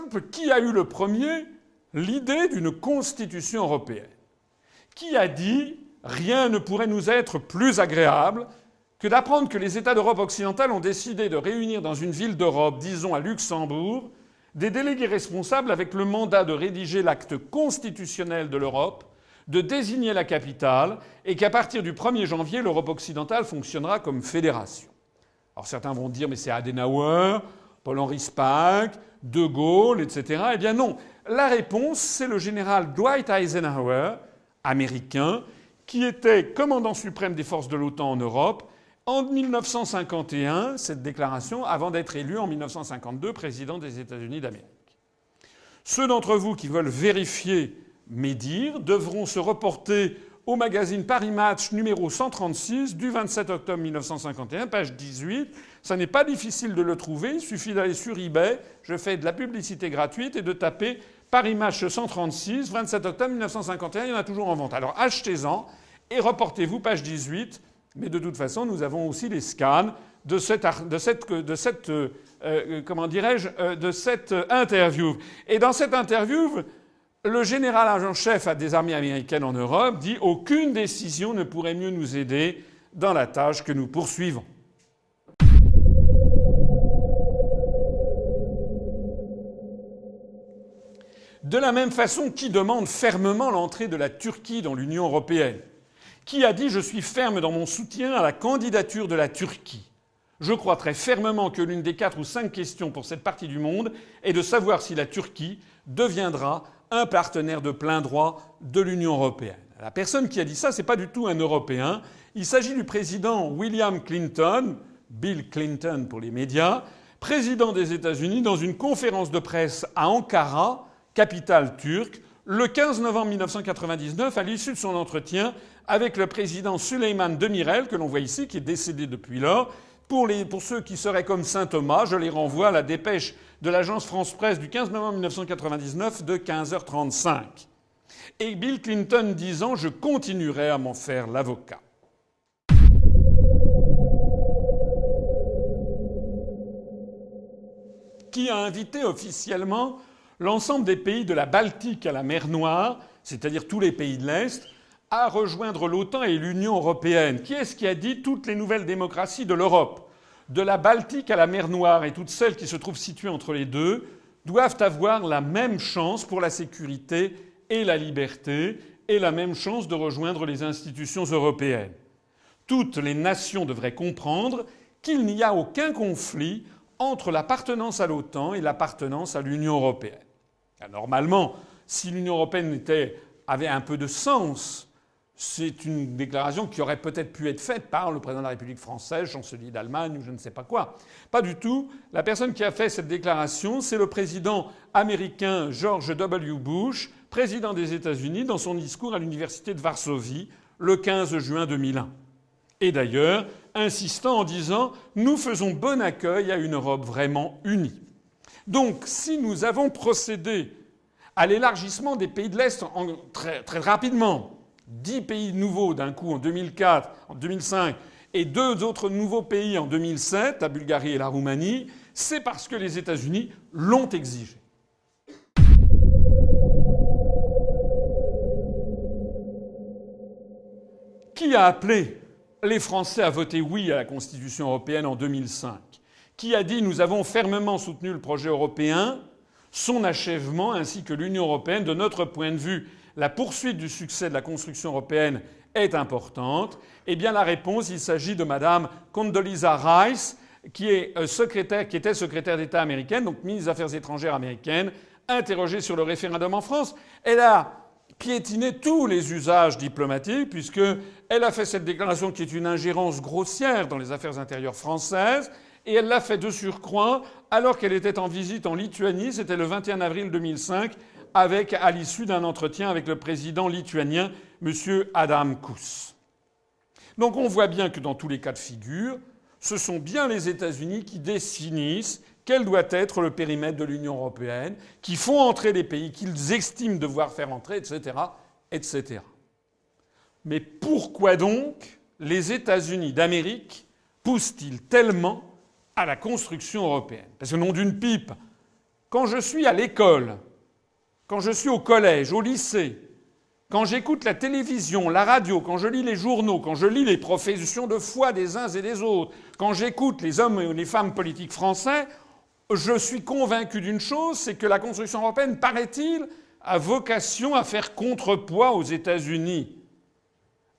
simple, qui a eu le premier l'idée d'une constitution européenne? Qui a dit « rien ne pourrait nous être plus agréable que d'apprendre que les États d'Europe occidentale ont décidé de réunir dans une ville d'Europe, disons à Luxembourg, des délégués responsables avec le mandat de rédiger l'acte constitutionnel de l'Europe, de désigner la capitale, et qu'à partir du 1er janvier, l'Europe occidentale fonctionnera comme fédération. » Alors certains vont dire « mais c'est Adenauer, Paul-Henri Spaak, De Gaulle, etc. » Eh bien non. La réponse, c'est le général Dwight Eisenhower, américain, qui était commandant suprême des forces de l'OTAN en Europe en 1951, cette déclaration, avant d'être élu en 1952 président des États-Unis d'Amérique. Ceux d'entre vous qui veulent vérifier mes dires devront se reporter au magazine Paris Match numéro 136 du 27 octobre 1951, page 18. Ça n'est pas difficile de le trouver, il suffit d'aller sur eBay, je fais de la publicité gratuite, et de taper Paris Match 136, 27 octobre 1951, il y en a toujours en vente. Alors achetez-en et reportez-vous, page 18. Mais de toute façon, nous avons aussi les scans de cette interview. Et dans cette interview, le général adjudant-chef des armées américaines en Europe dit « Aucune décision ne pourrait mieux nous aider dans la tâche que nous poursuivons ». De la même façon, qui demande fermement l'entrée de la Turquie dans l'Union européenne? Qui a dit « Je suis ferme dans mon soutien à la candidature de la Turquie ». Je crois très fermement que l'une des 4 ou 5 questions pour cette partie du monde est de savoir si la Turquie deviendra un partenaire de plein droit de l'Union européenne. La personne qui a dit ça, c'est pas du tout un Européen. Il s'agit du président William Clinton, Bill Clinton pour les médias, président des États-Unis, dans une conférence de presse à Ankara, capitale turque, le 15 novembre 1999, à l'issue de son entretien avec le président Süleyman Demirel, que l'on voit ici, qui est décédé depuis lors. Pour ceux qui seraient comme saint Thomas, je les renvoie à la dépêche de l'agence France-Presse du 15 novembre 1999 de 15h35. Et Bill Clinton disant « Je continuerai à m'en faire l'avocat ». Qui a invité officiellement l'ensemble des pays de la Baltique à la mer Noire, c'est-à-dire tous les pays de l'Est, à rejoindre l'OTAN et l'Union européenne? Qui est-ce qui a dit toutes les nouvelles démocraties de l'Europe, de la Baltique à la mer Noire et toutes celles qui se trouvent situées entre les deux, doivent avoir la même chance pour la sécurité et la liberté et la même chance de rejoindre les institutions européennes? Toutes les nations devraient comprendre qu'il n'y a aucun conflit entre l'appartenance à l'OTAN et l'appartenance à l'Union européenne. Normalement, si l'Union européenne avait un peu de sens, c'est une déclaration qui aurait peut-être pu être faite par le président de la République française, chancelier d'Allemagne ou je ne sais pas quoi. Pas du tout. La personne qui a fait cette déclaration, c'est le président américain George W. Bush, président des États-Unis, dans son discours à l'université de Varsovie le 15 juin 2001. Et d'ailleurs, insistant en disant « Nous faisons bon accueil à une Europe vraiment unie ». Donc, si nous avons procédé à l'élargissement des pays de l'Est très, très rapidement, 10 pays nouveaux d'un coup en 2004, en 2005, et 2 autres nouveaux pays en 2007, la Bulgarie et la Roumanie, c'est parce que les États-Unis l'ont exigé. Qui a appelé les Français à voter oui à la Constitution européenne en 2005? Qui a dit « Nous avons fermement soutenu le projet européen, son achèvement ainsi que l'Union européenne. De notre point de vue, la poursuite du succès de la construction européenne est importante ». Eh bien, la réponse, il s'agit de Madame Condoleezza Rice, qui était secrétaire d'État américaine, donc ministre des Affaires étrangères américaine, interrogée sur le référendum en France. Elle a piétiné tous les usages diplomatiques, puisqu'elle a fait cette déclaration qui est une ingérence grossière dans les affaires intérieures françaises. Et elle l'a fait de surcroît alors qu'elle était en visite en Lituanie, c'était le 21 avril 2005, à l'issue d'un entretien avec le président lituanien, M. Adam Kūs. Donc on voit bien que dans tous les cas de figure, ce sont bien les États-Unis qui définissent quel doit être le périmètre de l'Union européenne, qui font entrer les pays qu'ils estiment devoir faire entrer, etc., etc. Mais pourquoi donc les États-Unis d'Amérique poussent-ils tellement à la construction européenne? Parce que nom d'une pipe, quand je suis à l'école, quand je suis au collège, au lycée, quand j'écoute la télévision, la radio, quand je lis les journaux, quand je lis les professions de foi des uns et des autres, quand j'écoute les hommes et les femmes politiques français, je suis convaincu d'une chose, c'est que la construction européenne, paraît-il, a vocation à faire contrepoids aux États-Unis.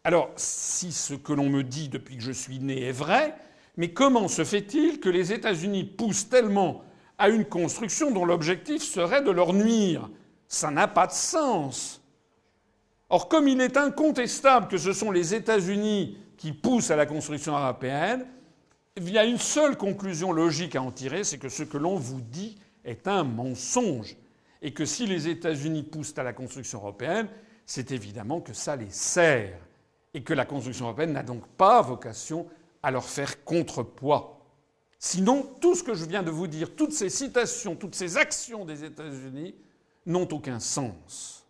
Alors, si ce que l'on me dit depuis que je suis né est vrai, mais comment se fait-il que les États-Unis poussent tellement à une construction dont l'objectif serait de leur nuire ? Ça n'a pas de sens. Or, comme il est incontestable que ce sont les États-Unis qui poussent à la construction européenne, il y a une seule conclusion logique à en tirer, c'est que ce que l'on vous dit est un mensonge. Et que si les États-Unis poussent à la construction européenne, c'est évidemment que ça les sert. Et que la construction européenne n'a donc pas vocation à leur faire contrepoids. Sinon, tout ce que je viens de vous dire, toutes ces citations, toutes ces actions des États-Unis n'ont aucun sens.